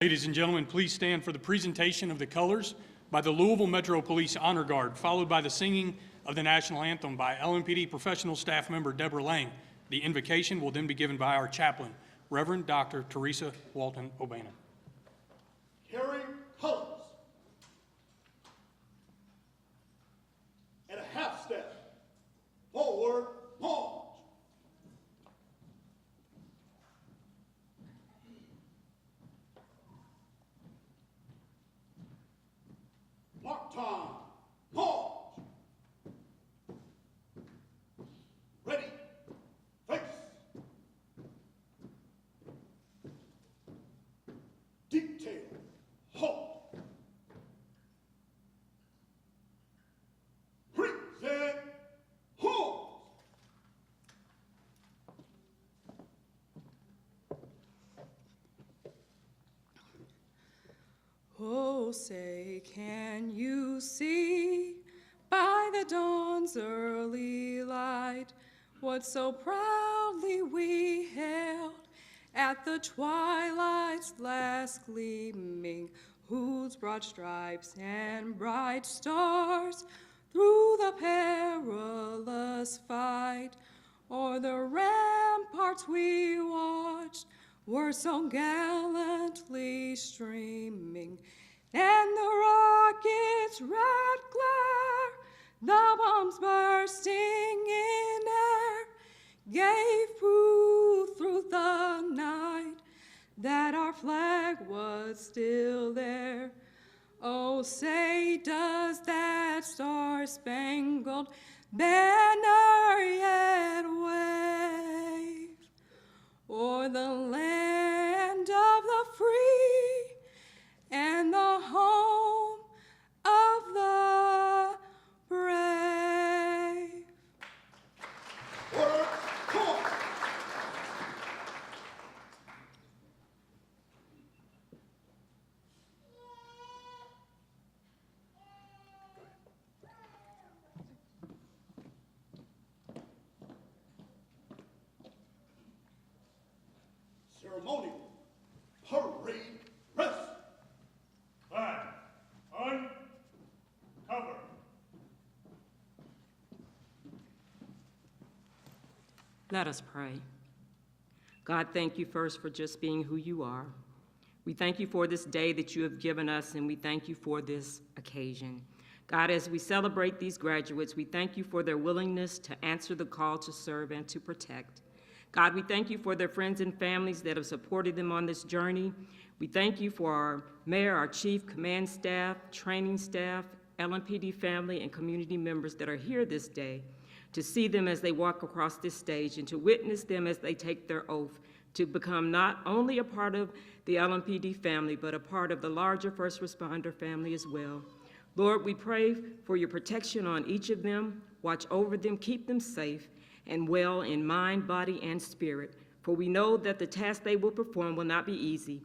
Ladies and gentlemen, please stand for the presentation of the colors by the Louisville Metro Police Honor Guard, followed by the singing of the national anthem by Lmpd professional staff member Deborah Lang. The invocation will then be given by our chaplain, Reverend Dr. Teresa Walton O'Bannon. Carry colors. And a half step. Forward, march. Mark time. March. Ready. Face. Detail. Halt. Present. Halt. Oh, say, can you see by the dawn's early light what so proudly we hailed at the twilight's last gleaming, whose broad stripes and bright stars through the perilous fight o'er the ramparts we watched were so gallantly streaming, and the rocket's red glare, the bombs bursting in air, gave proof through the night that our flag was still there. Oh, say, does that star-spangled banner yet wave o'er the land of the free and the home of the brave? Order. Come on. Ceremonial parade rest. Flag uncovered. Let us pray. God, thank you first for just being who you are. We thank you for this day that you have given us, and we thank you for this occasion. God, as we celebrate these graduates, we thank you for their willingness to answer the call to serve and to protect. God, we thank you for their friends and families that have supported them on this journey. We thank you for our mayor, our chief, command staff, training staff, Lmpd family, and community members that are here this day, to see them as they walk across this stage and to witness them as they take their oath to become not only a part of the Lmpd family, but a part of the larger first responder family as well. Lord, we pray for your protection on each of them. Watch over them, keep them safe and well in mind, body, and spirit. For we know that the task they will perform will not be easy,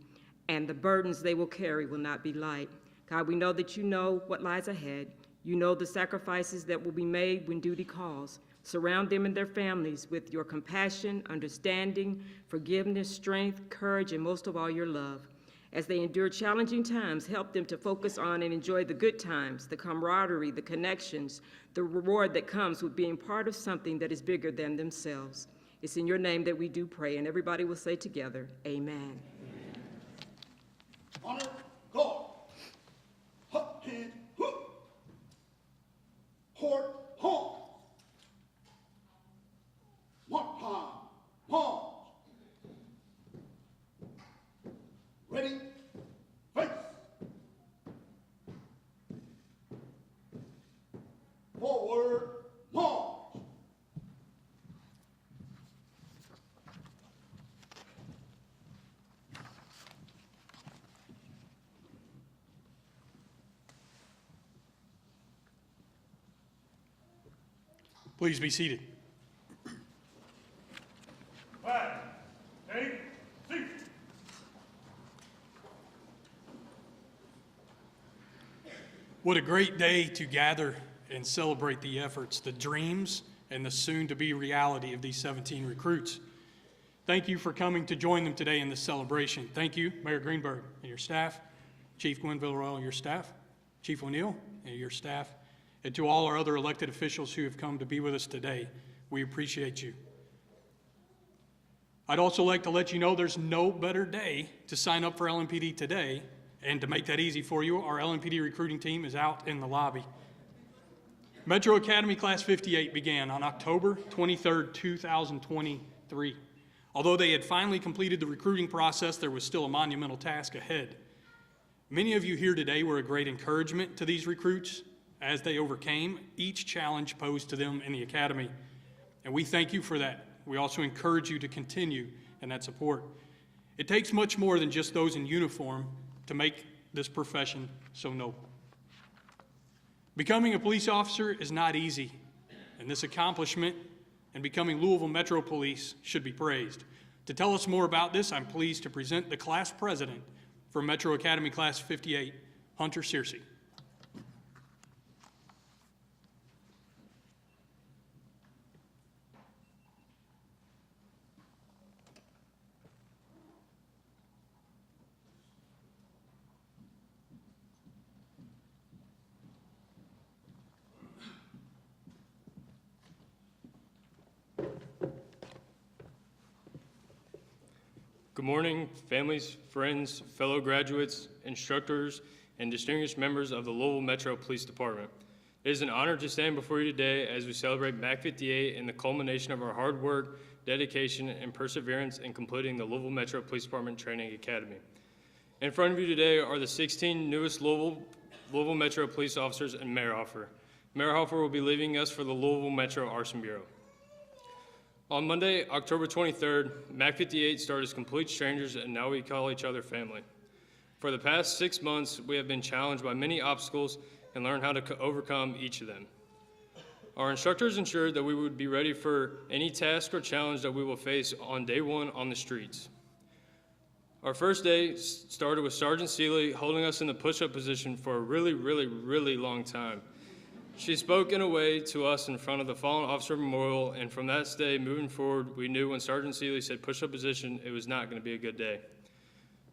and the burdens they will carry will not be light. God, we know that you know what lies ahead. You know the sacrifices that will be made when duty calls. Surround them and their families with your compassion, understanding, forgiveness, strength, courage, and most of all, your love. As they endure challenging times, help them to focus on and enjoy the good times, the camaraderie, the connections, the reward that comes with being part of something that is bigger than themselves. It's in your name that we do pray, and everybody will say together, amen. Honor guard. Hut hand hook. Port home. Mark time. March. Ready. Face. Forward. March. Please be seated. Flag take seat. What a great day to gather and celebrate the efforts, the dreams, and the soon-to-be reality of these 17 recruits. Thank you for coming to join them today in this celebration. Thank you, Mayor Greenberg and your staff, Chief Gwen Villaroel and your staff, Chief O'Neill and your staff, and to all our other elected officials who have come to be with us today. We appreciate you. I'd also like to let you know there's no better day to sign up for LMPD today, and to make that easy for you, our LMPD recruiting team is out in the lobby. Metro Academy Class 58 began on October 23rd, 2023. Although they had finally completed the recruiting process, there was still a monumental task ahead. Many of you here today were a great encouragement to these recruits as they overcame each challenge posed to them in the academy. And we thank you for that. We also encourage you to continue in that support. It takes much more than just those in uniform to make this profession so noble. Becoming a police officer is not easy, and this accomplishment and becoming Louisville Metro Police should be praised. To tell us more about this, I'm pleased to present the class president for Metro Academy Class 58, Hunter Searcy. Good morning, families, friends, fellow graduates, instructors, and distinguished members of the Louisville Metro Police Department. It is an honor to stand before you today as we celebrate MAC 58 and the culmination of our hard work, dedication, and perseverance in completing the Louisville Metro Police Department Training Academy. In front of you today are the 16 newest Louisville Metro police officers and Mayor Hoffer. Mayor Hoffer will be leaving us for the Louisville Metro Arson Bureau. On Monday, October 23rd, MAC 58 started as complete strangers, and now we call each other family. For the past 6 months, we have been challenged by many obstacles and learned how to overcome each of them. Our instructors ensured that we would be ready for any task or challenge that we will face on day one on the streets. Our first day started with Sergeant Seeley holding us in the push-up position for a really long time. She spoke in a way to us in front of the fallen officer memorial, and from that day moving forward, we knew when Sergeant Seeley said push-up position, it was not going to be a good day.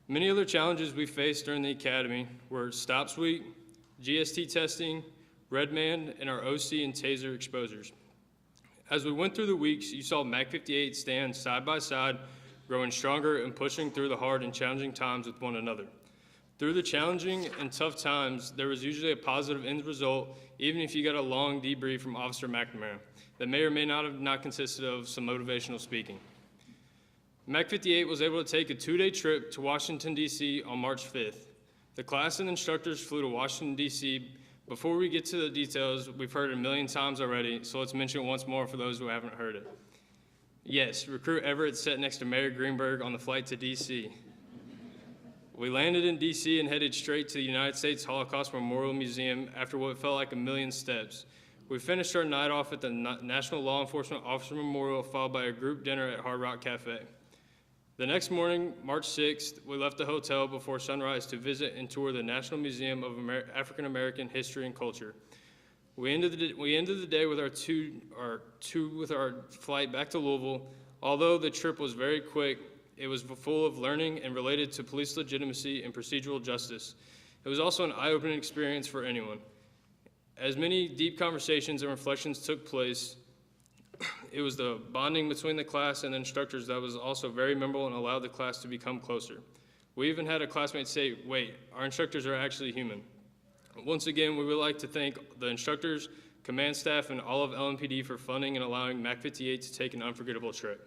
Many other challenges we faced during the academy were stops week, GST testing, Red Man, and our OC and Taser exposures. As we went through the weeks, you saw MAC 58 stand side by side, growing stronger and pushing through the hard and challenging times with one another. Through the challenging and tough times, there was usually a positive end result, even if you got a long debrief from Officer McNamara that may or may not have not consisted of some motivational speaking. MAC 58 was able to take a 2-day trip to Washington, D.C. on March 5th. The class and instructors flew to Washington, D.C. Before we get to the details, we've heard it a million times already, so let's mention it once more for those who haven't heard it. Yes, Recruit Everett sat next to Mayor Greenberg on the flight to D.C. We landed in D.C. and headed straight to the United States Holocaust Memorial Museum after what felt like a million steps. We finished our night off at the National Law Enforcement Officer Memorial, followed by a group dinner at Hard Rock Cafe. The next morning, March 6th, we left the hotel before sunrise to visit and tour the National Museum of African American History and Culture. We ended the day with our flight back to Louisville. Although the trip was very quick, it was full of learning and related to police legitimacy and procedural justice. It was also an eye-opening experience for anyone. As many deep conversations and reflections took place, it was the bonding between the class and the instructors that was also very memorable and allowed the class to become closer. We even had a classmate say, "Wait, our instructors are actually human." Once again, we would like to thank the instructors, command staff, and all of LMPD for funding and allowing MAC 58 to take an unforgettable trip.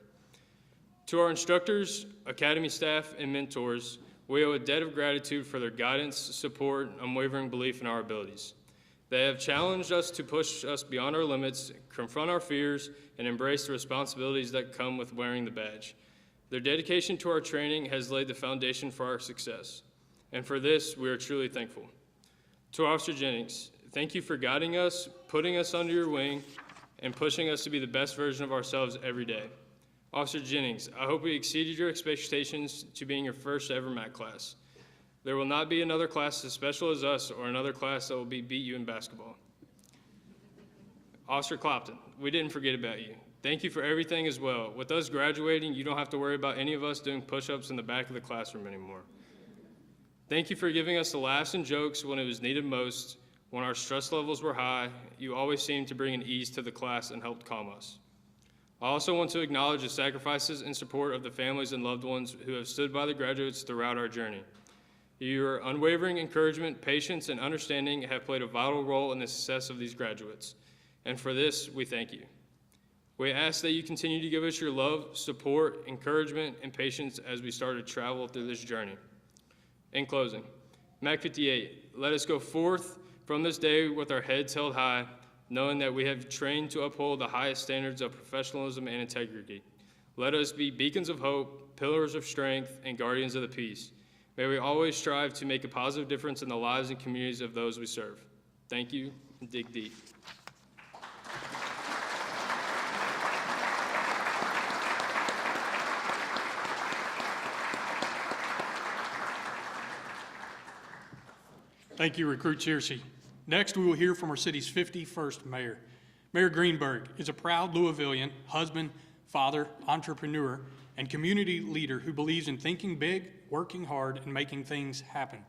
To our instructors, academy staff, and mentors, we owe a debt of gratitude for their guidance, support, and unwavering belief in our abilities. They have challenged us to push us beyond our limits, confront our fears, and embrace the responsibilities that come with wearing the badge. Their dedication to our training has laid the foundation for our success, and for this, we are truly thankful. To Officer Jennings, thank you for guiding us, putting us under your wing, and pushing us to be the best version of ourselves every day. Officer Jennings, I hope we exceeded your expectations to being your first ever MAC class. There will not be another class as special as us or another class that will beat you in basketball. Officer Clopton, we didn't forget about you. Thank you for everything as well. With us graduating, you don't have to worry about any of us doing push-ups in the back of the classroom anymore. Thank you for giving us the laughs and jokes when it was needed most. When our stress levels were high, you always seemed to bring an ease to the class and helped calm us. I also want to acknowledge the sacrifices and support of the families and loved ones who have stood by the graduates throughout our journey. Your unwavering encouragement, patience, and understanding have played a vital role in the success of these graduates, and for this, we thank you. We ask that you continue to give us your love, support, encouragement, and patience as we start to travel through this journey. In closing, MAC 58, let us go forth from this day with our heads held high, knowing that we have trained to uphold the highest standards of professionalism and integrity. Let us be beacons of hope, pillars of strength, and guardians of the peace. May we always strive to make a positive difference in the lives and communities of those we serve. Thank you, and dig deep. Thank you, Recruit Searcy. Next, we will hear from our city's 51st mayor. Mayor Greenberg is a proud Louisvillian, husband, father, entrepreneur, and community leader who believes in thinking big, working hard, and making things happen.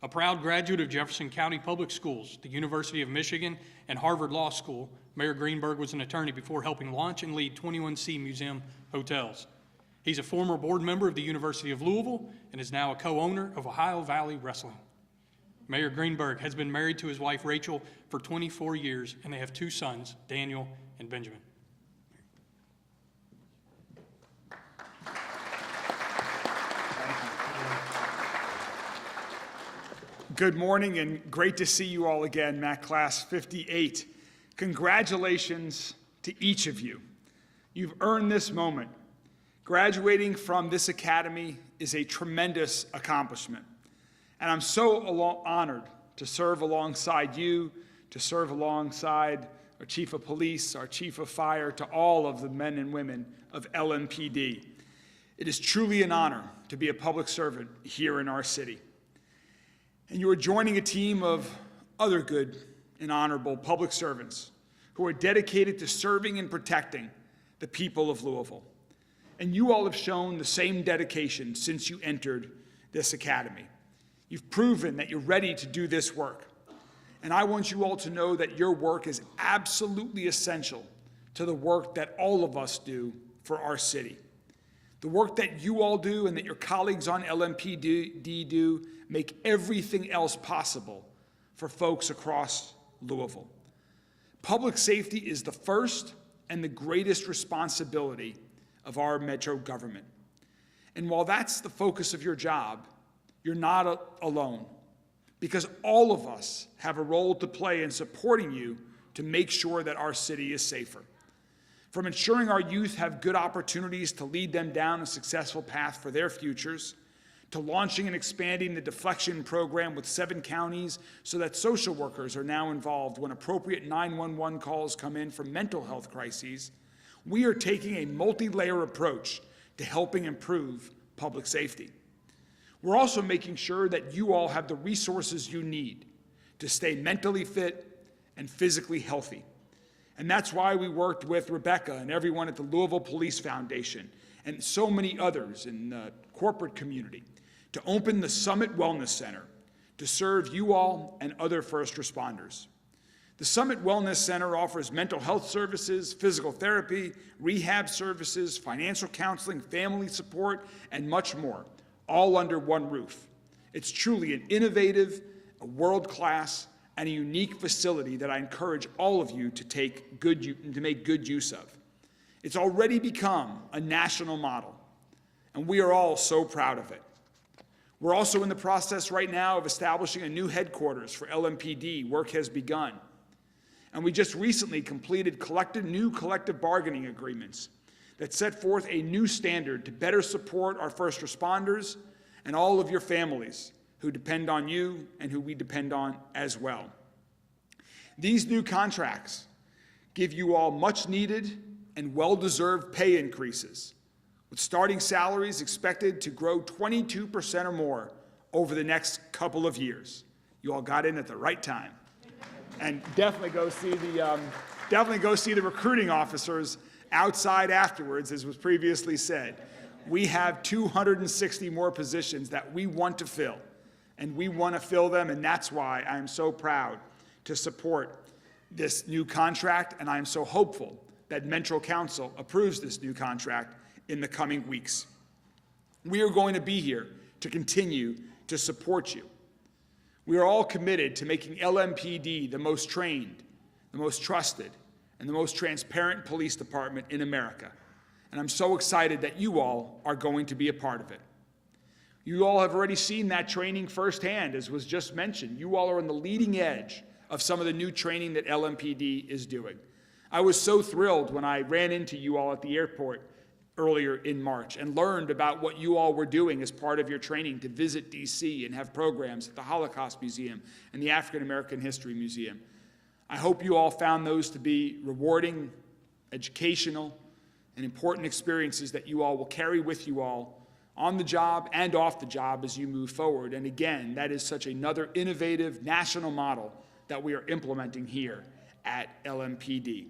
A proud graduate of Jefferson County Public Schools, the University of Michigan, and Harvard Law School, Mayor Greenberg was an attorney before helping launch and lead 21C Museum Hotels. He's a former board member of the University of Louisville and is now a co-owner of Ohio Valley Wrestling. Mayor Greenberg has been married to his wife, Rachel, for 24 years, and they have 2 sons, Daniel and Benjamin. Good morning and great to see you all again, MAC Class 58. Congratulations to each of you. You've earned this moment. Graduating from this academy is a tremendous accomplishment. And I'm so honored to serve alongside you, to serve alongside our Chief of Police, our Chief of Fire, to all of the men and women of Lmpd. It is truly an honor to be a public servant here in our city. And you are joining a team of other good and honorable public servants who are dedicated to serving and protecting the people of Louisville. And you all have shown the same dedication since you entered this academy. You've proven that you're ready to do this work. And I want you all to know that your work is absolutely essential to the work that all of us do for our city. The work that you all do and that your colleagues on Lmpd do make everything else possible for folks across Louisville. Public safety is the first and the greatest responsibility of our metro government. And while that's the focus of your job, you're not alone, because all of us have a role to play in supporting you to make sure that our city is safer. From ensuring our youth have good opportunities to lead them down a successful path for their futures, to launching and expanding the deflection program with 7 counties so that social workers are now involved when appropriate 911 calls come in for mental health crises, we are taking a multi-layer approach to helping improve public safety. We're also making sure that you all have the resources you need to stay mentally fit and physically healthy. And that's why we worked with Rebecca and everyone at the Louisville Police Foundation and so many others in the corporate community to open the Summit Wellness Center to serve you all and other first responders. The Summit Wellness Center offers mental health services, physical therapy, rehab services, financial counseling, family support, and much more, all under one roof. It's truly an innovative, a world-class, and a unique facility that I encourage all of you to make good use of. It's already become a national model, and we are all so proud of it. We're also in the process right now of establishing a new headquarters for Lmpd. Work has begun. And we just recently completed new collective bargaining agreements that set forth a new standard to better support our first responders and all of your families who depend on you and who we depend on as well. These new contracts give you all much needed and well-deserved pay increases, with starting salaries expected to grow 22% or more over the next couple of years. You all got in at the right time. And definitely go see the recruiting officers outside afterwards, as was previously said. We have 260 more positions that we want to fill, and we want to fill them, and that's why I am so proud to support this new contract, and I am so hopeful that Metro Council approves this new contract in the coming weeks. We are going to be here to continue to support you. We are all committed to making LMPD the most trained, the most trusted, and the most transparent police department in America. And I'm so excited that you all are going to be a part of it. You all have already seen that training firsthand, as was just mentioned. You all are on the leading edge of some of the new training that LMPD is doing. I was so thrilled when I ran into you all at the airport earlier in March and learned about what you all were doing as part of your training to visit DC and have programs at the Holocaust Museum and the African American History Museum. I hope you all found those to be rewarding, educational, and important experiences that you all will carry with you all on the job and off the job as you move forward. And again, that is such another innovative national model that we are implementing here at LMPD.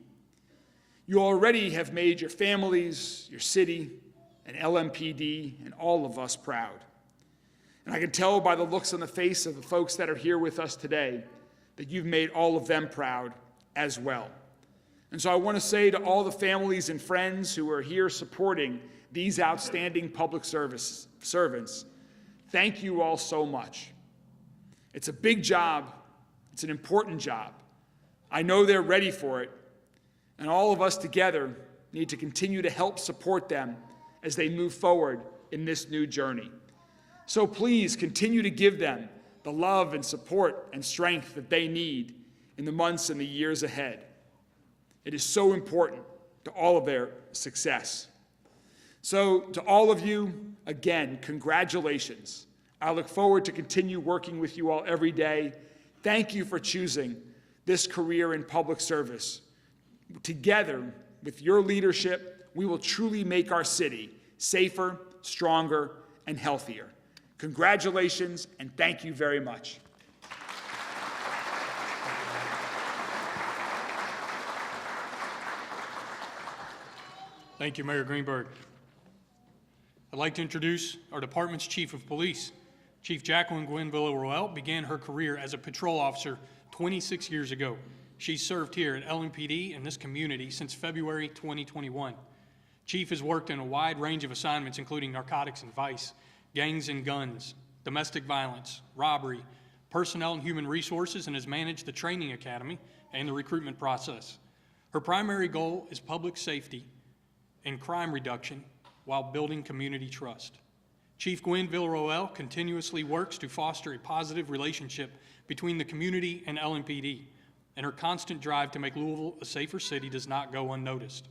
You already have made your families, your city, and LMPD, and all of us proud. And I can tell by the looks on the face of the folks that are here with us today that you've made all of them proud as well. And so I want to say to all the families and friends who are here supporting these outstanding public service servants, thank you all so much. It's a big job. It's an important job. I know they're ready for it. And all of us together need to continue to help support them as they move forward in this new journey. So please continue to give them the love and support and strength that they need in the months and the years ahead. It is so important to all of their success. So to all of you, again, congratulations. I look forward to continue working with you all every day. Thank you for choosing this career in public service. Together, with your leadership, we will truly make our city safer, stronger, and healthier. Congratulations, and thank you very much. Thank you, Mayor Greenberg. I'd like to introduce our department's Chief of Police. Chief Jacqueline Gwen Villarroel began her career as a patrol officer 26 years ago. She served here at LMPD in this community since February 2021. Chief has worked in a wide range of assignments, including narcotics and vice, gangs and guns, domestic violence, robbery, personnel and human resources, and has managed the training academy and the recruitment process. Her primary goal is public safety and crime reduction while building community trust. Chief Gwen Villarroel continuously works to foster a positive relationship between the community and LMPD, and her constant drive to make Louisville a safer city does not go unnoticed.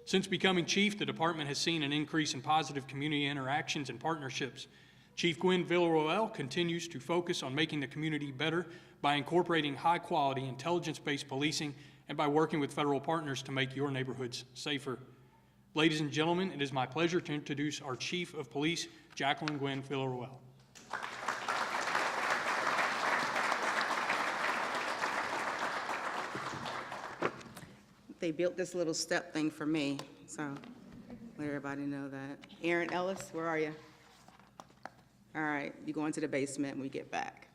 Since becoming chief, the department has seen an increase in positive community interactions and partnerships. Chief Gwen Villarroel continues to focus on making the community better by incorporating high-quality, intelligence-based policing and by working with federal partners to make your neighborhoods safer. Ladies and gentlemen, it is my pleasure to introduce our Chief of Police, Jacqueline Gwen Villarroel. They built this little step thing for me, so let everybody know that. Aaron Ellis, where are you? All right, you go into the basement when we get back.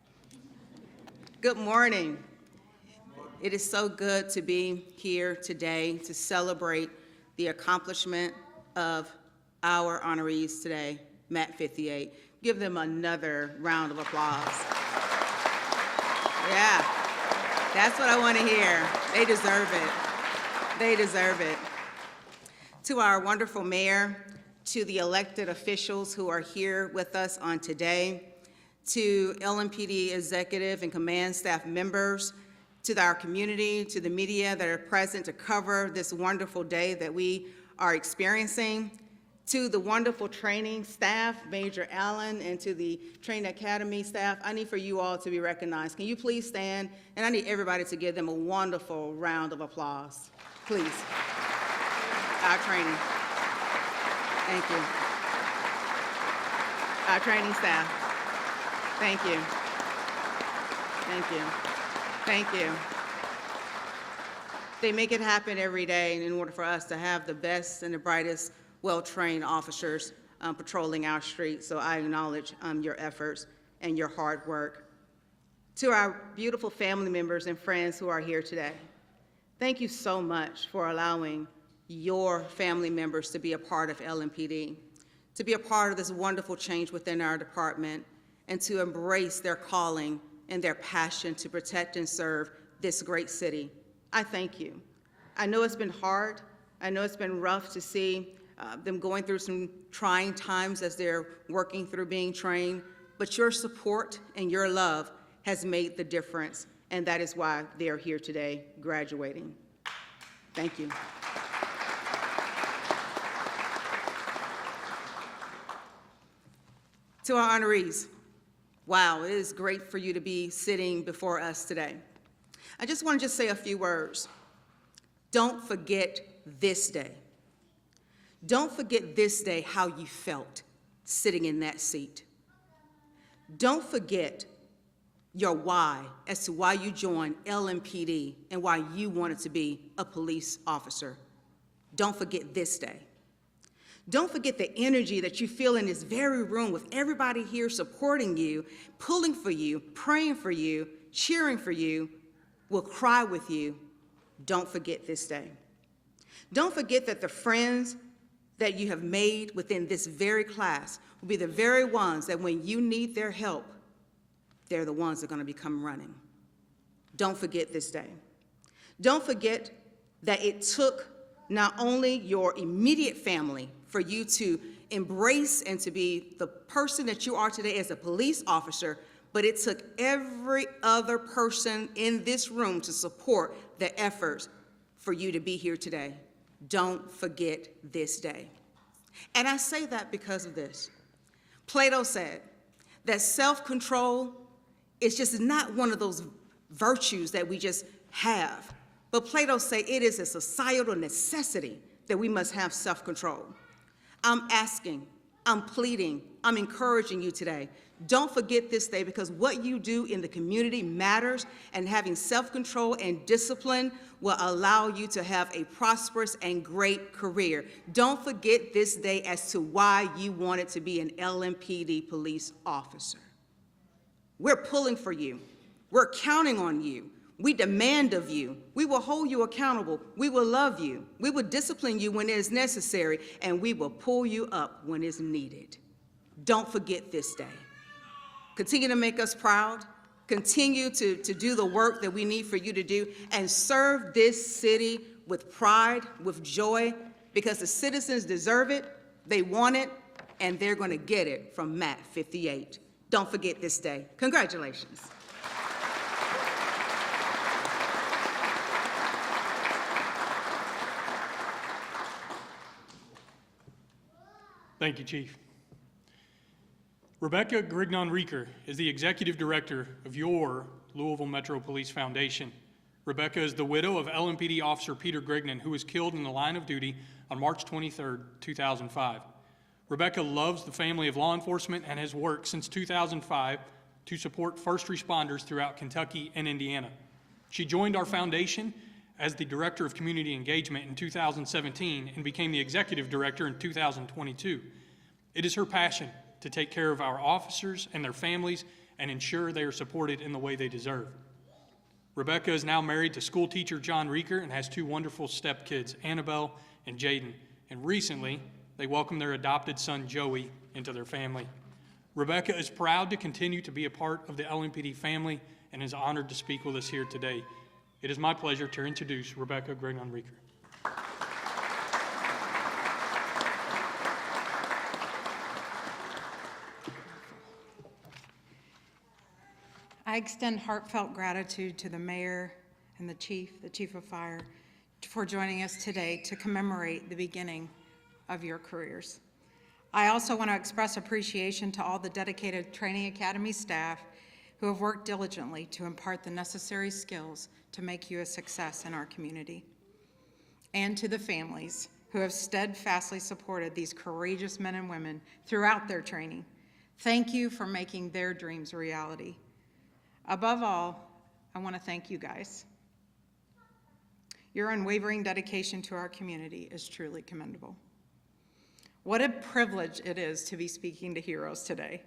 Good morning. It is so good to be here today to celebrate the accomplishment of our honorees today, MAT 58. Give them another round of applause. Yeah, that's what I want to hear. They deserve it. They deserve it. To our wonderful mayor, to the elected officials who are here with us on today, to LMPD executive and command staff members, to our community, to the media that are present to cover this wonderful day that we are experiencing, to the wonderful training staff, Major Allen, and to the Training Academy staff, I need for you all to be recognized. Can you please stand? And I need everybody to give them a wonderful round of applause, please. Our training. Thank you. Our training staff. Thank you. Thank you. Thank you. They make it happen every day in order for us to have the best and the brightest, well-trained officers patrolling our streets. So I acknowledge your efforts and your hard work. To our beautiful family members and friends who are here today, thank you so much for allowing your family members to be a part of LMPD, to be a part of this wonderful change within our department, and to embrace their calling and their passion to protect and serve this great city. I thank you. I know it's been hard. I know it's been rough to see them going through some trying times as they're working through being trained, but your support and your love has made the difference, and that is why they are here today graduating. Thank you. To our honorees, wow, it is great for you to be sitting before us today. I just want to say a few words. Don't forget this day. Don't forget this day how you felt sitting in that seat. Don't forget your why as to why you joined LMPD and why you wanted to be a police officer. Don't forget this day. Don't forget the energy that you feel in this very room with everybody here supporting you, pulling for you, praying for you, cheering for you, will cry with you. Don't forget this day. Don't forget that the friends that you have made within this very class will be the very ones that when you need their help, they're the ones that are going to become running. Don't forget this day. Don't forget that it took not only your immediate family for you to embrace and to be the person that you are today as a police officer, but it took every other person in this room to support the efforts for you to be here today. Don't forget this day. And I say that because of this. Plato said that self-control is just not one of those virtues that we just have. But Plato said it is a societal necessity that we must have self-control. I'm asking, I'm pleading, I'm encouraging you today. Don't forget this day, because what you do in the community matters, and having self-control and discipline will allow you to have a prosperous and great career. Don't forget this day as to why you wanted to be an LMPD police officer. We're pulling for you. We're counting on you. We demand of you. We will hold you accountable. We will love you. We will discipline you when it is necessary, and we will pull you up when it's needed. Don't forget this day. Continue to make us proud. Continue to do the work that we need for you to do, and serve this city with pride, with joy, because the citizens deserve it, they want it, and they're going to get it from MAT 58. Don't forget this day. Congratulations. Thank you, Chief. Rebecca Grignon-Reeker is the Executive Director of your Louisville Metro Police Foundation. Rebecca is the widow of LMPD Officer Peter Grignon, who was killed in the line of duty on March 23, 2005. Rebecca loves the family of law enforcement and has worked since 2005 to support first responders throughout Kentucky and Indiana. She joined our foundation as the Director of Community Engagement in 2017 and became the Executive Director in 2022. It is her passion to take care of our officers and their families and ensure they are supported in the way they deserve. Rebecca is now married to school teacher John Reeker and has two wonderful stepkids, Annabelle and Jaden. And recently, they welcomed their adopted son, Joey, into their family. Rebecca is proud to continue to be a part of the LMPD family and is honored to speak with us here today. It is my pleasure to introduce Rebecca Grignon-Reeker. I extend heartfelt gratitude to the mayor and the chief of fire, for joining us today to commemorate the beginning of your careers. I also want to express appreciation to all the dedicated Training Academy staff who have worked diligently to impart the necessary skills to make you a success in our community. And to the families who have steadfastly supported these courageous men and women throughout their training. Thank you for making their dreams a reality. Above all, I want to thank you guys. Your unwavering dedication to our community is truly commendable. What a privilege it is to be speaking to heroes today.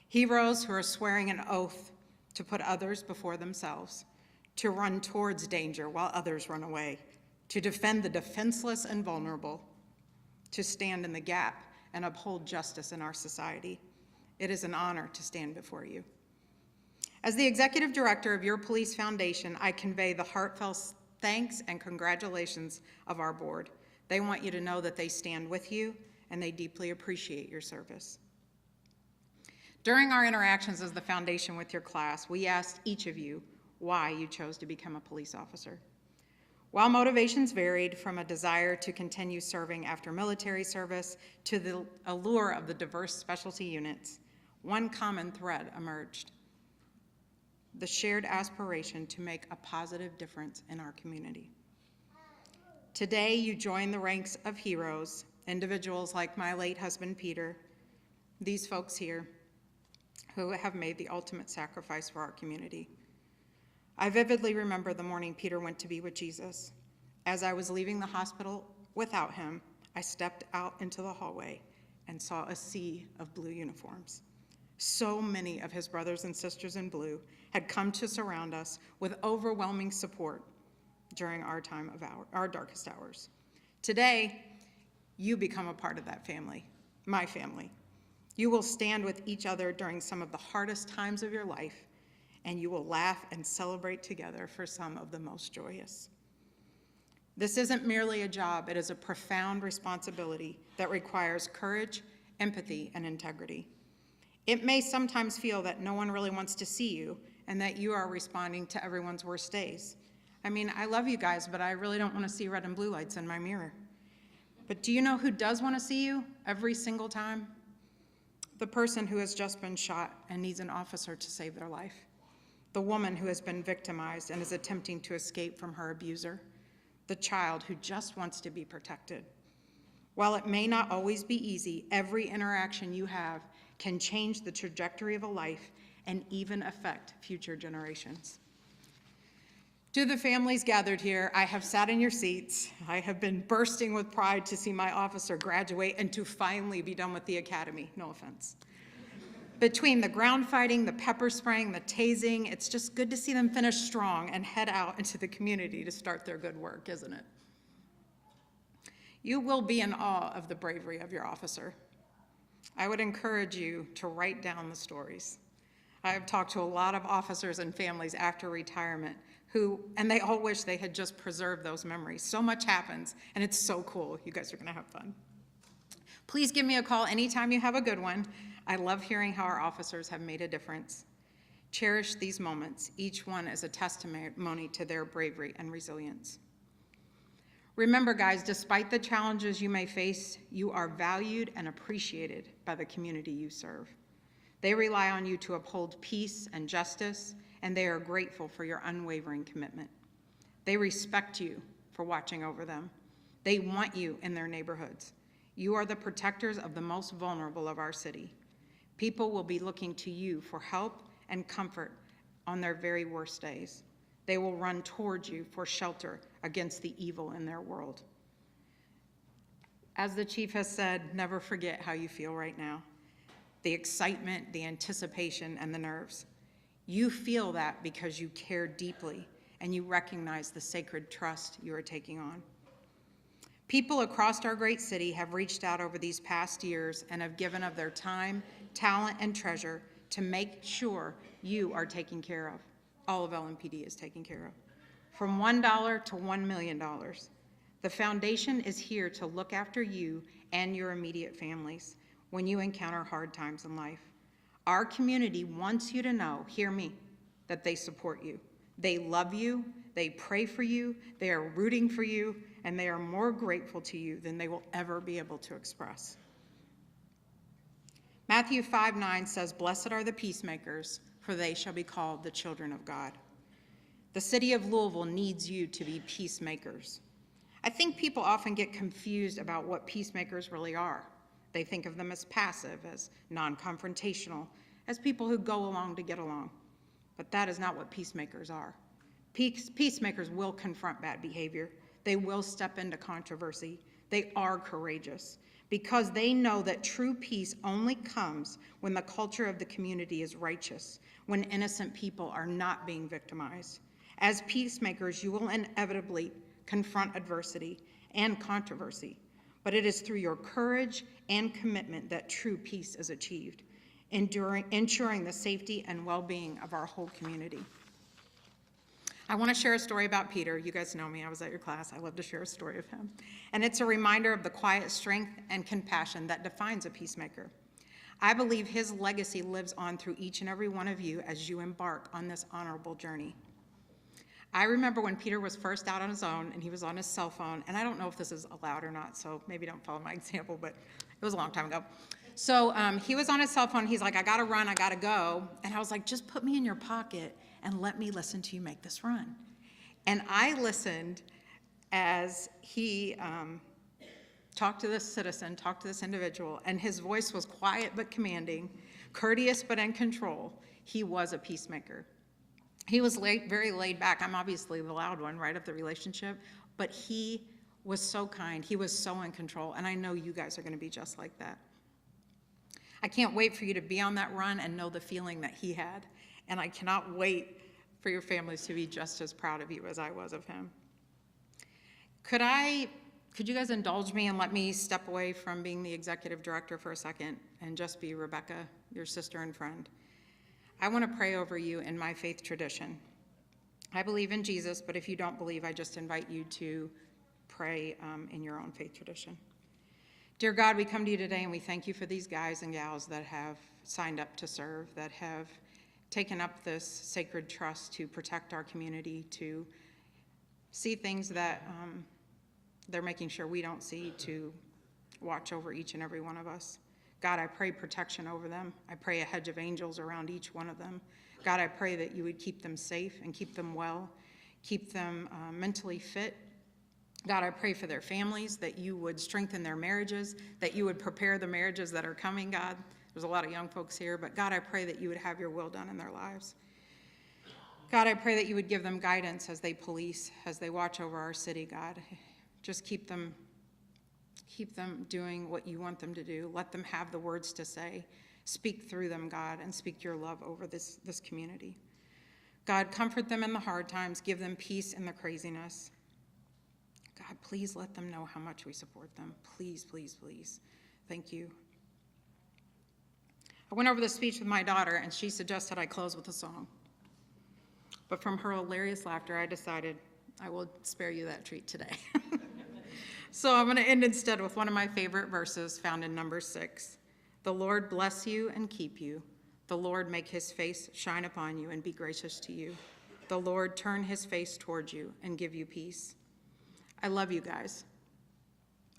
Heroes who are swearing an oath to put others before themselves, to run towards danger while others run away, to defend the defenseless and vulnerable, to stand in the gap and uphold justice in our society. It is an honor to stand before you. As the executive director of your police foundation, I convey the heartfelt thanks and congratulations of our board. They want you to know that they stand with you and they deeply appreciate your service. During our interactions as the foundation with your class, we asked each of you why you chose to become a police officer. While motivations varied from a desire to continue serving after military service to the allure of the diverse specialty units, one common thread emerged: the shared aspiration to make a positive difference in our community. Today, you join the ranks of heroes, individuals like my late husband, Peter, these folks here, who have made the ultimate sacrifice for our community. I vividly remember the morning Peter went to be with Jesus. As I was leaving the hospital without him, I stepped out into the hallway and saw a sea of blue uniforms. So many of his brothers and sisters in blue had come to surround us with overwhelming support during our time of our darkest hours. Today, you become a part of that family, my family. You will stand with each other during some of the hardest times of your life, and you will laugh and celebrate together for some of the most joyous. This isn't merely a job, it is a profound responsibility that requires courage, empathy, and integrity. It may sometimes feel that no one really wants to see you and that you are responding to everyone's worst days. I mean, I love you guys, but I really don't want to see red and blue lights in my mirror. But do you know who does want to see you every single time? The person who has just been shot and needs an officer to save their life. The woman who has been victimized and is attempting to escape from her abuser. The child who just wants to be protected. While it may not always be easy, every interaction you have can change the trajectory of a life and even affect future generations. To the families gathered here, I have sat in your seats. I have been bursting with pride to see my officer graduate and to finally be done with the academy, no offense. Between the ground fighting, the pepper spraying, the tasing, it's just good to see them finish strong and head out into the community to start their good work, isn't it? You will be in awe of the bravery of your officer. I would encourage you to write down the stories. I have talked to a lot of officers and families after retirement and they all wish they had just preserved those memories. So much happens, and it's so cool. You guys are gonna have fun. Please give me a call anytime you have a good one. I love hearing how our officers have made a difference. Cherish these moments. Each one is a testimony to their bravery and resilience. Remember, guys, despite the challenges you may face, you are valued and appreciated by the community you serve. They rely on you to uphold peace and justice, and they are grateful for your unwavering commitment. They respect you for watching over them. They want you in their neighborhoods. You are the protectors of the most vulnerable of our city. People will be looking to you for help and comfort on their very worst days. They will run towards you for shelter against the evil in their world. As the chief has said, never forget how you feel right now. The excitement, the anticipation, and the nerves. You feel that because you care deeply and you recognize the sacred trust you are taking on. People across our great city have reached out over these past years and have given of their time, talent, and treasure to make sure you are taken care of. All of Lmpd is taken care of. From $1 to $1 million. The foundation is here to look after you and your immediate families when you encounter hard times in life. Our community wants you to know, hear me, that they support you. They love you, they pray for you, they are rooting for you, and they are more grateful to you than they will ever be able to express. Matthew 5:9 says, "Blessed are the peacemakers, for they shall be called the children of God." The city of Louisville needs you to be peacemakers. I think people often get confused about what peacemakers really are. They think of them as passive, as non-confrontational, as people who go along to get along. But that is not what peacemakers are. Peacemakers will confront bad behavior. They will step into controversy. They are courageous because they know that true peace only comes when the culture of the community is righteous, when innocent people are not being victimized. As peacemakers, you will inevitably confront adversity and controversy, but it is through your courage and commitment that true peace is achieved, ensuring the safety and well-being of our whole community. I want to share a story about Peter. You guys know me. I was at your class. I love to share a story of him. And it's a reminder of the quiet strength and compassion that defines a peacemaker. I believe his legacy lives on through each and every one of you as you embark on this honorable journey. I remember when Peter was first out on his own and he was on his cell phone, and I don't know if this is allowed or not, so maybe don't follow my example, but it was a long time ago. So he was on his cell phone. He's like, I got to run. I got to go. And I was like, just put me in your pocket and let me listen to you make this run. And I listened as he talked to this citizen, talked to this individual, and his voice was quiet but commanding, courteous but in control. He was a peacemaker. He was very laid back. I'm obviously the loud one, right, of the relationship, but he was so kind. He was so in control, and I know you guys are going to be just like that. I can't wait for you to be on that run and know the feeling that he had, and I cannot wait for your families to be just as proud of you as I was of him. Could you guys indulge me and let me step away from being the executive director for a second and just be Rebecca, your sister and friend? I want to pray over you in my faith tradition. I believe in Jesus, but if you don't believe, I just invite you to pray in your own faith tradition. Dear God, we come to you today and we thank you for these guys and gals that have signed up to serve, that have taken up this sacred trust to protect our community, to see things that they're making sure we don't see, to watch over each and every one of us. God, I pray protection over them. I pray a hedge of angels around each one of them. God, I pray that you would keep them safe and keep them well, keep them mentally fit. God, I pray for their families, that you would strengthen their marriages, that you would prepare the marriages that are coming, God. There's a lot of young folks here, but God, I pray that you would have your will done in their lives. God, I pray that you would give them guidance as they police, as they watch over our city, God. Just keep them doing what you want them to do. Let them have the words to say. Speak through them, God, and speak your love over this community. God, comfort them in the hard times. Give them peace in the craziness. God, please let them know how much we support them. Please, please, please. Thank you. I went over the speech with my daughter, and she suggested I close with a song. But from her hilarious laughter, I decided I will spare you that treat today. So I'm going to end instead with one of my favorite verses found in Numbers 6. The Lord bless you and keep you. The Lord make his face shine upon you and be gracious to you. The Lord turn his face towards you and give you peace. I love you guys.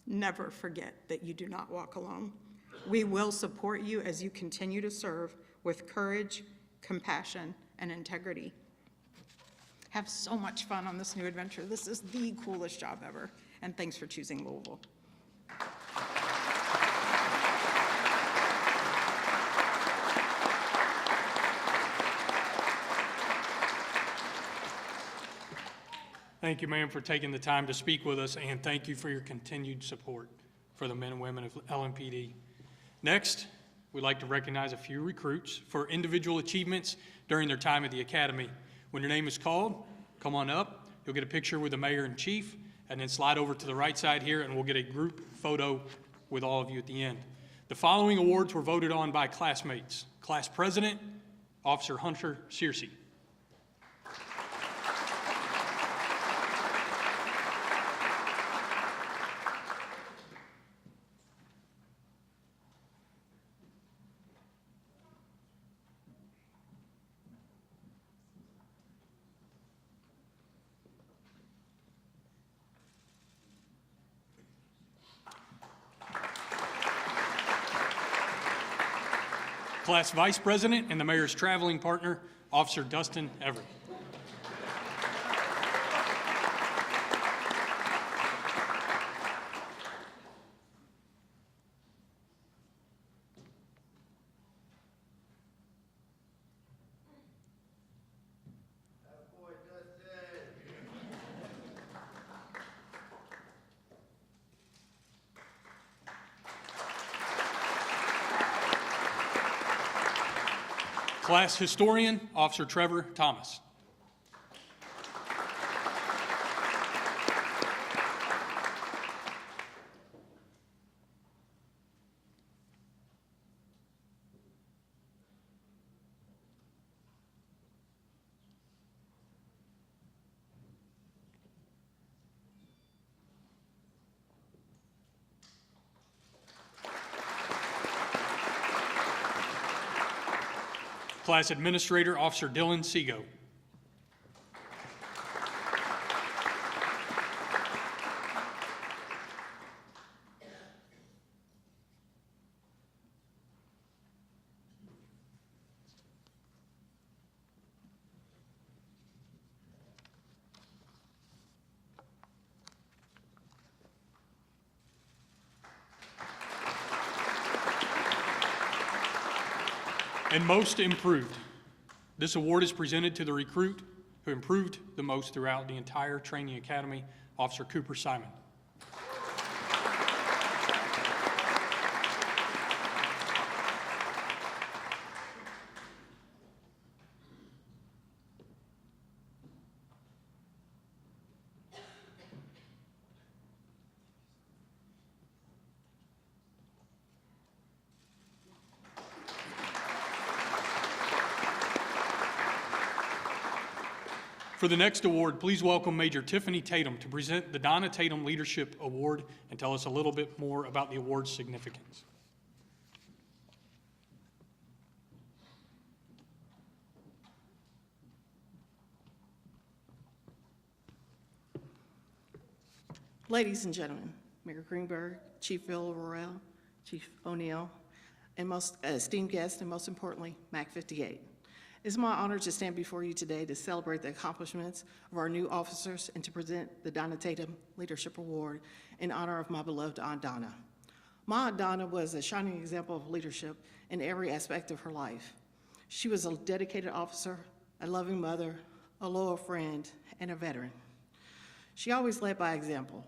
Never forget that you do not walk alone. We will support you as you continue to serve with courage, compassion, and integrity. Have so much fun on this new adventure. This is the coolest job ever. And thanks for choosing Louisville. Thank you, ma'am, for taking the time to speak with us, and thank you for your continued support for the men and women of Lmpd. Next, we'd like to recognize a few recruits for individual achievements during their time at the academy. When your name is called, come on up. You'll get a picture with the mayor and chief, and then slide over to the right side here, and we'll get a group photo with all of you at the end. The following awards were voted on by classmates. Class President, Officer Hunter Searcy. Class Vice President and the Mayor's traveling partner, Officer Dustin Everett. Class Historian, Officer Trevor Thomas. Class Administrator, Officer Dylan Seago. And Most Improved. This award is presented to the recruit who improved the most throughout the entire training academy, Officer Cooper Simon. For the next award, please welcome Major Tiffany Tatum to present the Donna Tatum Leadership Award and tell us a little bit more about the award's significance. Ladies and gentlemen, Mayor Greenberg, Chief Villarreal, Chief O'Neill, and most esteemed guests, and most importantly, MAC 58. It's my honor to stand before you today to celebrate the accomplishments of our new officers and to present the Donna Tatum Leadership Award in honor of my beloved Aunt Donna. My Aunt Donna was a shining example of leadership in every aspect of her life. She was a dedicated officer, a loving mother, a loyal friend, and a veteran. She always led by example,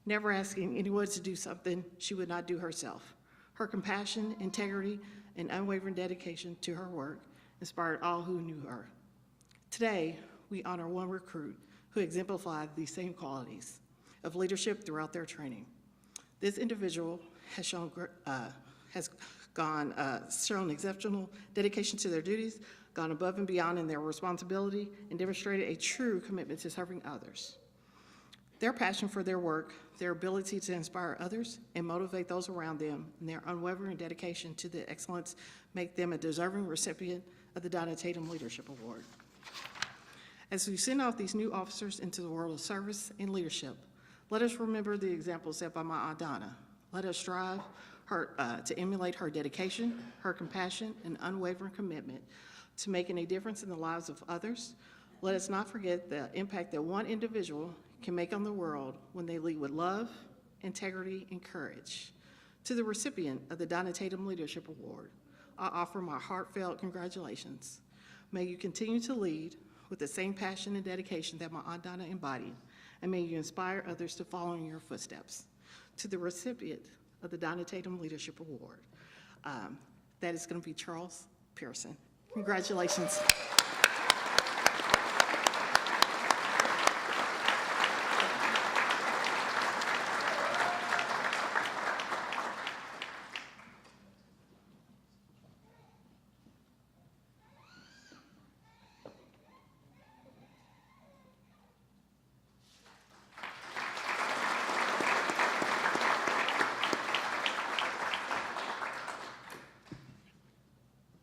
never asking anyone to do something she would not do herself. Her compassion, integrity, and unwavering dedication to her work inspired all who knew her. Today, we honor one recruit who exemplified these same qualities of leadership throughout their training. This individual has shown exceptional dedication to their duties, gone above and beyond in their responsibility, and demonstrated a true commitment to serving others. Their passion for their work, their ability to inspire others and motivate those around them, and their unwavering dedication to the excellence make them a deserving recipient of the Donna Tatum Leadership Award. As we send off these new officers into the world of service and leadership, let us remember the example set by my Aunt Donna. Let us strive to emulate her dedication, her compassion, and unwavering commitment to making a difference in the lives of others. Let us not forget the impact that one individual can make on the world when they lead with love, integrity, and courage. To the recipient of the Donna Tatum Leadership Award, I offer my heartfelt congratulations. May you continue to lead with the same passion and dedication that my Aunt Donna embodied, and may you inspire others to follow in your footsteps. To the recipient of the Donna Tatum Leadership Award, that is going to be Charles Pearson. Congratulations.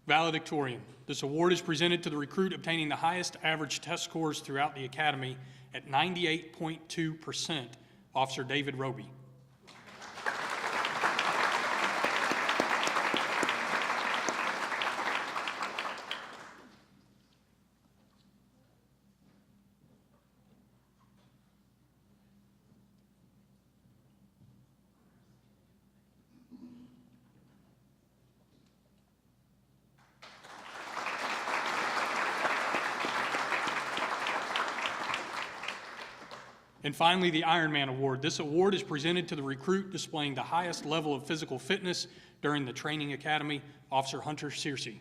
Valedictorian. This award is presented to the recruit obtaining the highest average test scores throughout the academy at 98.2%, Officer David Roby. And finally, the Ironman Award. This award is presented to the recruit displaying the highest level of physical fitness during the training academy, Officer Hunter Searcy.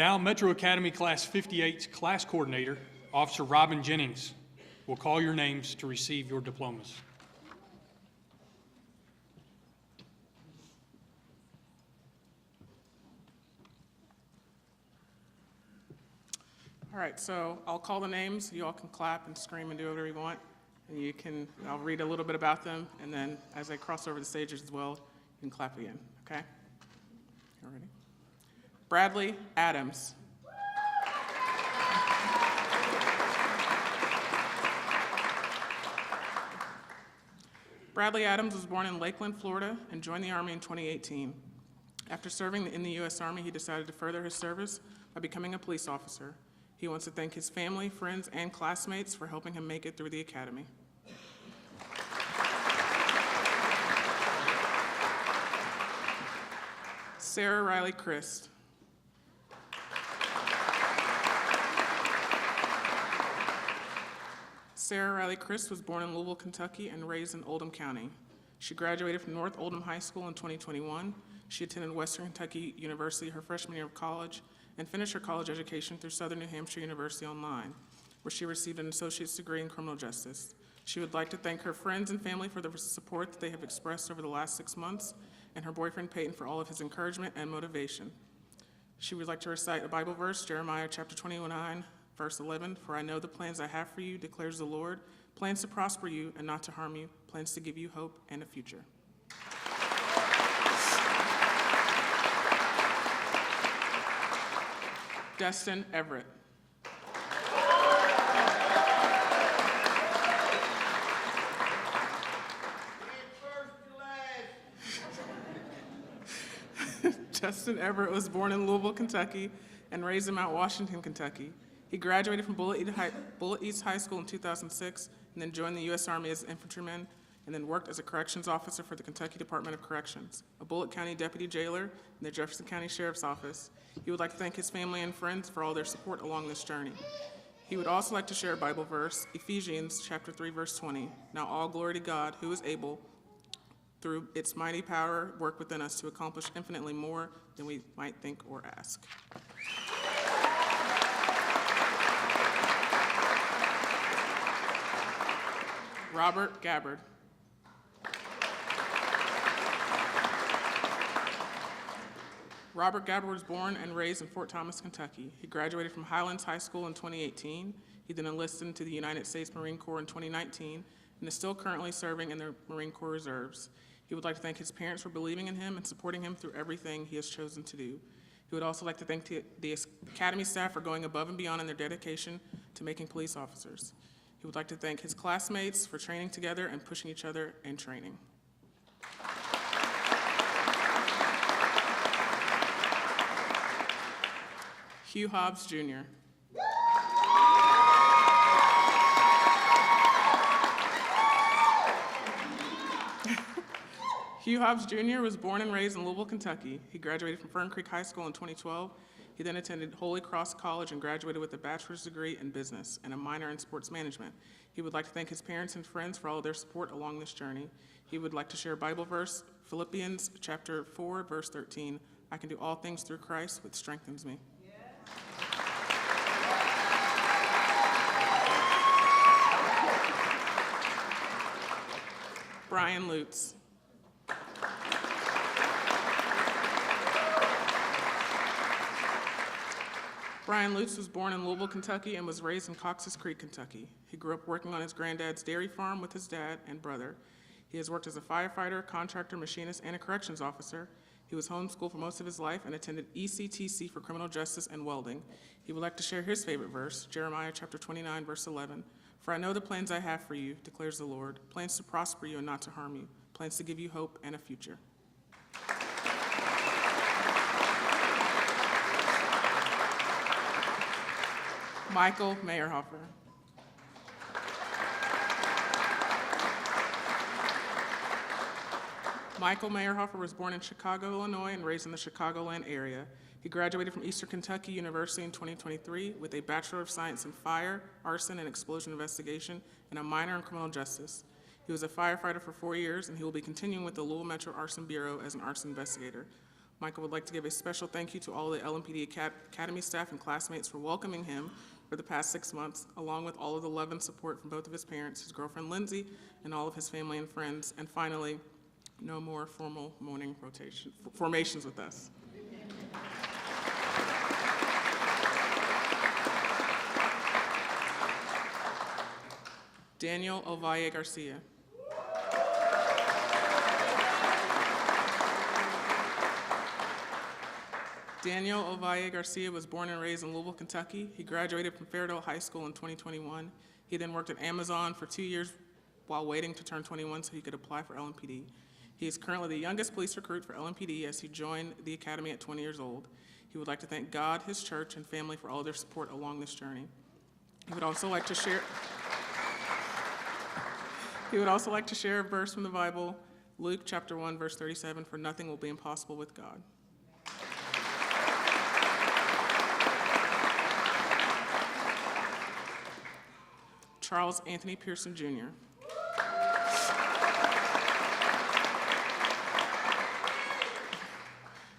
Now, Metro Academy Class 58's class coordinator, Officer Robin Jennings, will call your names to receive your diplomas. All right, so I'll call the names. You all can clap and scream and do whatever you want. And I'll read a little bit about them, and then as I cross over the stages as well, you can clap again, okay? You ready? Bradley Adams. Bradley Adams was born in Lakeland, Florida, and joined the Army in 2018. After serving in the U.S. Army, he decided to further his service by becoming a police officer. He wants to thank his family, friends, and classmates for helping him make it through the academy. Sarah Riley Christ. Sarah Riley Christ was born in Louisville, Kentucky, and raised in Oldham County. She graduated from North Oldham High School in 2021. She attended Western Kentucky University her freshman year of college and finished her college education through Southern New Hampshire University Online, where she received an associate's degree in criminal justice. She would like to thank her friends and family for the support that they have expressed over the last 6 months, and her boyfriend Peyton for all of his encouragement and motivation. She would like to recite a Bible verse, Jeremiah chapter 29, verse 11, "For I know the plans I have for you, declares the Lord, plans to prosper you and not to harm you, plans to give you hope and a future." Destin Everett. Destin Everett was born in Louisville, Kentucky, and raised in Mount Washington, Kentucky. He graduated from Bullitt East High School in 2006, and then joined the U.S. Army as an infantryman, and then worked as a corrections officer for the Kentucky Department of Corrections, a Bullitt County deputy jailer, and the Jefferson County Sheriff's Office. He would like to thank his family and friends for all their support along this journey. He would also like to share a Bible verse, Ephesians chapter 3, verse 20. "Now all glory to God, who is able, through its mighty power, work within us to accomplish infinitely more than we might think or ask." Robert Gabbard. Robert Gabbard was born and raised in Fort Thomas, Kentucky. He graduated from Highlands High School in 2018. He then enlisted into the United States Marine Corps in 2019 and is still currently serving in the Marine Corps Reserves. He would like to thank his parents for believing in him and supporting him through everything he has chosen to do. He would also like to thank the Academy staff for going above and beyond in their dedication to making police officers. He would like to thank his classmates for training together and pushing each other in training. Hugh Hobbs, Jr. Hugh Hobbs Jr. was born and raised in Louisville, Kentucky. He graduated from Fern Creek High School in 2012. He then attended Holy Cross College and graduated with a bachelor's degree in business and a minor in sports management. He would like to thank his parents and friends for all of their support along this journey. He would like to share a Bible verse, Philippians chapter 4, verse 13. "I can do all things through Christ, which strengthens me." Brian Lutz. Brian Lutz was born in Louisville, Kentucky, and was raised in Cox's Creek, Kentucky. He grew up working on his granddad's dairy farm with his dad and brother. He has worked as a firefighter, contractor, machinist, and a corrections officer. He was homeschooled for most of his life and attended ECTC for criminal justice and welding. He would like to share his favorite verse, Jeremiah chapter 29, verse 11. "For I know the plans I have for you, declares the Lord, plans to prosper you and not to harm you, plans to give you hope and a future." Michael Meyerhofer. Michael Meyerhofer was born in Chicago, Illinois, and raised in the Chicagoland area. He graduated from Eastern Kentucky University in 2023 with a Bachelor of Science in Fire, Arson, and Explosion Investigation, and a minor in Criminal Justice. He was a firefighter for 4 years, and he will be continuing with the Louisville Metro Arson Bureau as an arson investigator. Michael would like to give a special thank you to all the Lmpd Academy staff and classmates for welcoming him for the past 6 months, along with all of the love and support from both of his parents, his girlfriend Lindsay, and all of his family and friends. And finally, no more formal morning formations with us. Daniel Ovalle Garcia. Daniel Ovalle Garcia was born and raised in Louisville, Kentucky. He graduated from Fairdale High School in 2021. He then worked at Amazon for 2 years while waiting to turn 21 so he could apply for Lmpd. He is currently the youngest police recruit for Lmpd as he joined the academy at 20 years old. He would like to thank God, his church, and family for all their support along this journey. He would also like to share a verse from the Bible, Luke chapter 1, verse 37, "For nothing will be impossible with God." Charles Anthony Pearson, Jr.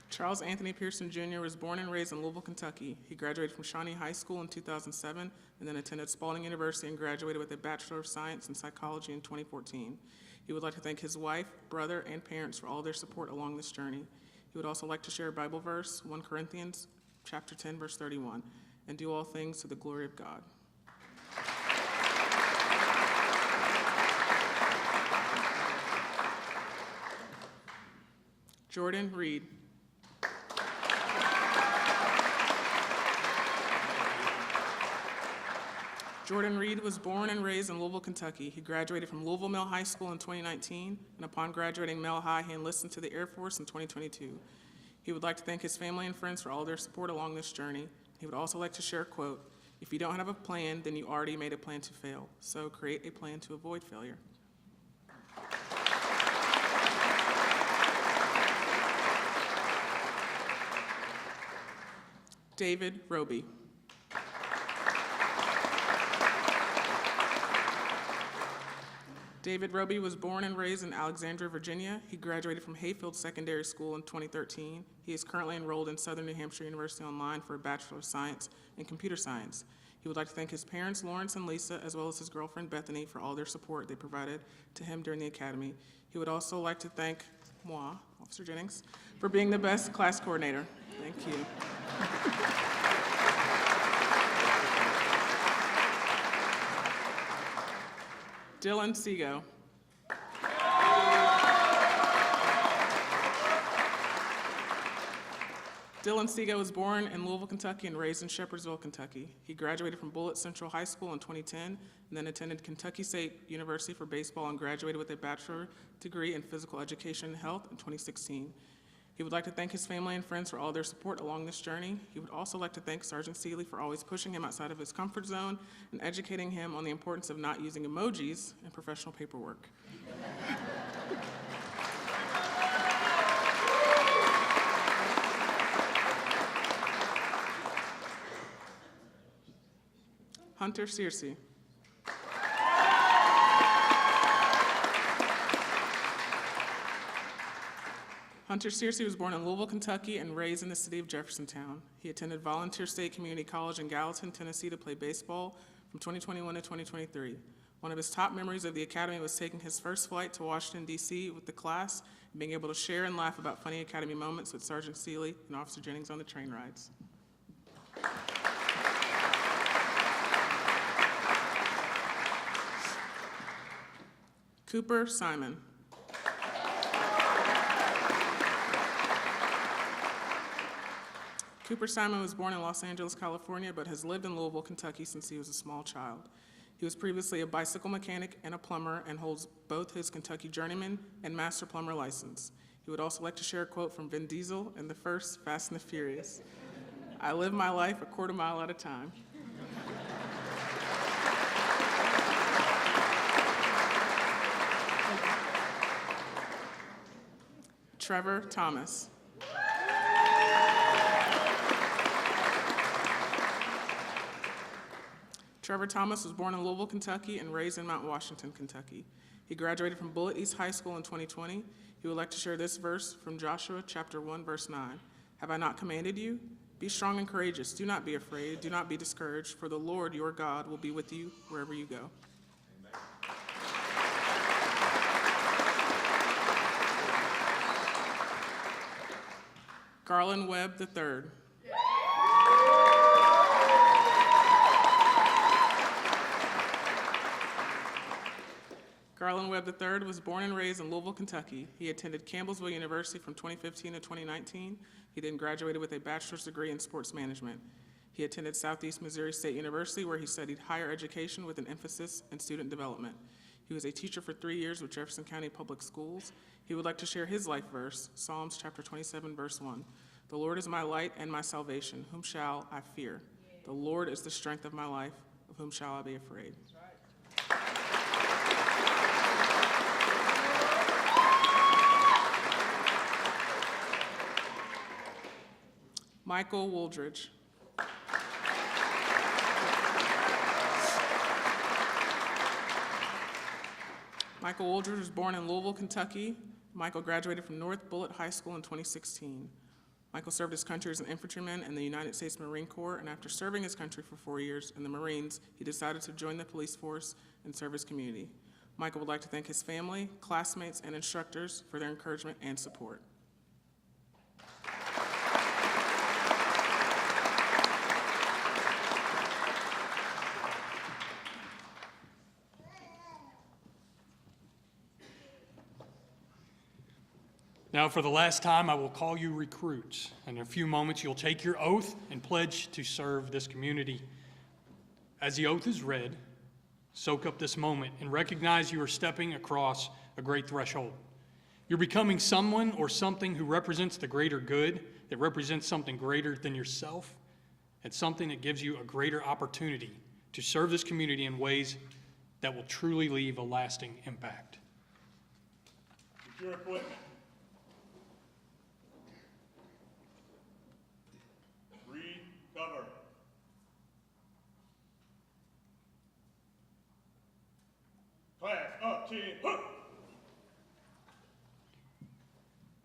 Charles Anthony Pearson, Jr. was born and raised in Louisville, Kentucky. He graduated from Shawnee High School in 2007 and then attended Spalding University and graduated with a Bachelor of Science in Psychology in 2014. He would like to thank his wife, brother, and parents for all their support along this journey. He would also like to share a Bible verse, 1 Corinthians chapter 10, verse 31, "And do all things to the glory of God." Jordan Reed. Jordan Reed was born and raised in Louisville, Kentucky. He graduated from Louisville Male High School in 2019, and upon graduating Male High, he enlisted to the Air Force in 2022. He would like to thank his family and friends for all their support along this journey. He would also like to share a quote, "If you don't have a plan, then you already made a plan to fail. So create a plan to avoid failure." David Roby. David Roby was born and raised in Alexandria, Virginia. He graduated from Hayfield Secondary School in 2013. He is currently enrolled in Southern New Hampshire University Online for a Bachelor of Science in Computer Science. He would like to thank his parents, Lawrence and Lisa, as well as his girlfriend, Bethany, for all their support they provided to him during the academy. He would also like to thank moi, Officer Jennings, for being the best class coordinator. Thank you. Dylan Seago. Dylan Seago was born in Louisville, Kentucky, and raised in Shepherdsville, Kentucky. He graduated from Bullitt Central High School in 2010, and then attended Kentucky State University for baseball and graduated with a bachelor degree in physical education and health in 2016. He would like to thank his family and friends for all their support along this journey. He would also like to thank Sergeant Seeley for always pushing him outside of his comfort zone and educating him on the importance of not using emojis in professional paperwork. Hunter Searcy. Hunter Searcy was born in Louisville, Kentucky, and raised in the city of Jeffersontown. He attended Volunteer State Community College in Gallatin, Tennessee to play baseball from 2021 to 2023. One of his top memories of the academy was taking his first flight to Washington, D.C. with the class and being able to share and laugh about funny academy moments with Sergeant Seeley and Officer Jennings on the train rides. Cooper Simon. Cooper Simon was born in Los Angeles, California, but has lived in Louisville, Kentucky since he was a small child. He was previously a bicycle mechanic and a plumber and holds both his Kentucky Journeyman and Master Plumber license. He would also like to share a quote from Vin Diesel in the first Fast and the Furious. "I live my life a quarter mile at a time." Trevor Thomas. Trevor Thomas was born in Louisville, Kentucky, and raised in Mount Washington, Kentucky. He graduated from Bullitt East High School in 2020. He would like to share this verse from Joshua chapter 1, verse 9. Have I not commanded you? Be strong and courageous. Do not be afraid. Do not be discouraged, for the Lord your God will be with you wherever you go. Garland Webb III. Garland Webb III was born and raised in Louisville, Kentucky. He attended Campbellsville University from 2015 to 2019. He then graduated with a bachelor's degree in sports management. He attended Southeast Missouri State University, where he studied higher education with an emphasis in student development. He was a teacher for 3 years with Jefferson County Public Schools. He would like to share his life verse, Psalms chapter 27, verse 1. The Lord is my light and my salvation. Whom shall I fear? The Lord is the strength of my life. Of whom shall I be afraid? Michael Wooldridge. Michael Wooldridge was born in Louisville, Kentucky. Michael graduated from North Bullitt High School in 2016. Michael served his country as an infantryman in the United States Marine Corps, and after serving his country for 4 years in the Marines, he decided to join the police force and serve his community. Michael would like to thank his family, classmates, and instructors for their encouragement and support. Now, for the last time, I will call you recruits. In a few moments, you'll take your oath and pledge to serve this community. As the oath is read, soak up this moment and recognize you are stepping across a great threshold. You're becoming someone or something who represents the greater good, that represents something greater than yourself, and something that gives you a greater opportunity to serve this community in ways that will truly leave a lasting impact. With your equipment. Cover. Class up, chin, hook.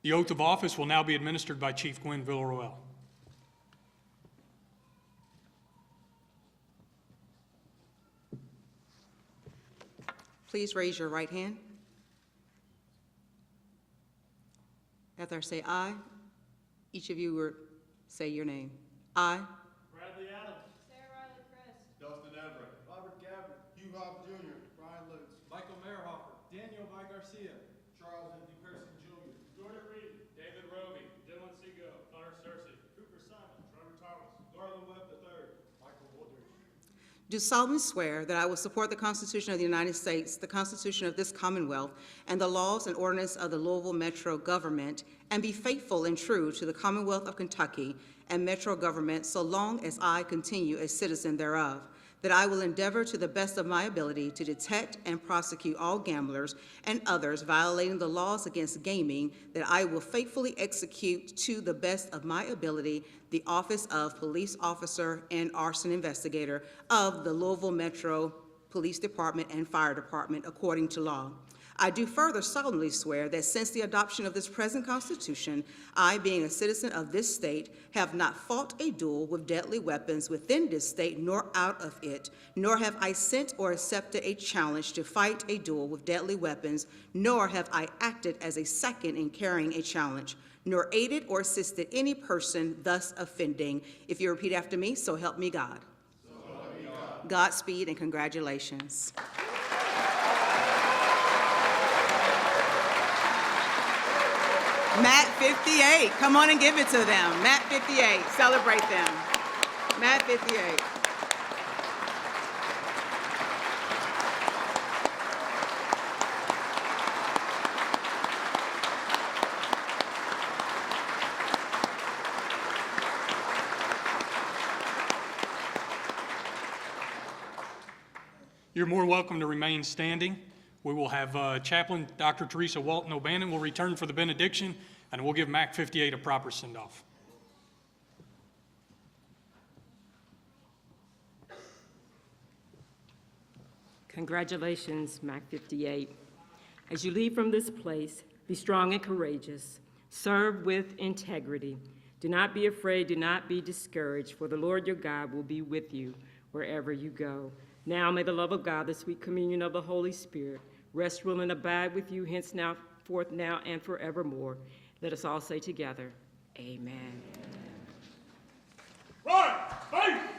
The oath of office will now be administered by Chief Gwen Villaroel. Please raise your right hand. After I say aye, each of you will say your name. I. Bradley Adams. Sarah Riley Crest. Dustin Everett. Robert Gabbard. Hugh Hobb Jr. Brian Lutz. Michael Merhofer. Daniel Vi Garcia. Charles Anthony Pearson Jr. Jordan Reed. David Roby. Dylan Seago. Connor Searcy. Cooper Simon. Trevor Thomas. Garland Webb III. Michael Wooldridge. Do solemnly swear that I will support the Constitution of the United States, the Constitution of this Commonwealth, and the laws and ordinances of the Louisville Metro government, and be faithful and true to the Commonwealth of Kentucky and Metro government so long as I continue a citizen thereof, that I will endeavor to the best of my ability to detect and prosecute all gamblers and others violating the laws against gaming, that I will faithfully execute to the best of my ability the office of police officer and arson investigator of the Louisville Metro Police Department and Fire Department according to law. I do further solemnly swear that since the adoption of this present Constitution, I, being a citizen of this state, have not fought a duel with deadly weapons within this state nor out of it, nor have I sent or accepted a challenge to fight a duel with deadly weapons, nor have I acted as a second in carrying a challenge, nor aided or assisted any person thus offending. If you repeat after me, so help me God. So help me God. Godspeed and congratulations. Mat 58, come on and give it to them. Mat 58, celebrate them. Mat 58. You're more welcome to remain standing. We will have Chaplain Dr. Teresa Walton O'Bannon will return for the benediction, and we'll give MAC 58 a proper send-off. Congratulations, Mac 58. As you leave from this place, be strong and courageous. Serve with integrity. Do not be afraid, do not be discouraged, for the Lord your God will be with you wherever you go. Now may the love of God, the sweet communion of the Holy Spirit, rest, rule, and abide with you henceforth, now, and forevermore. Let us all say together, amen. Right, face!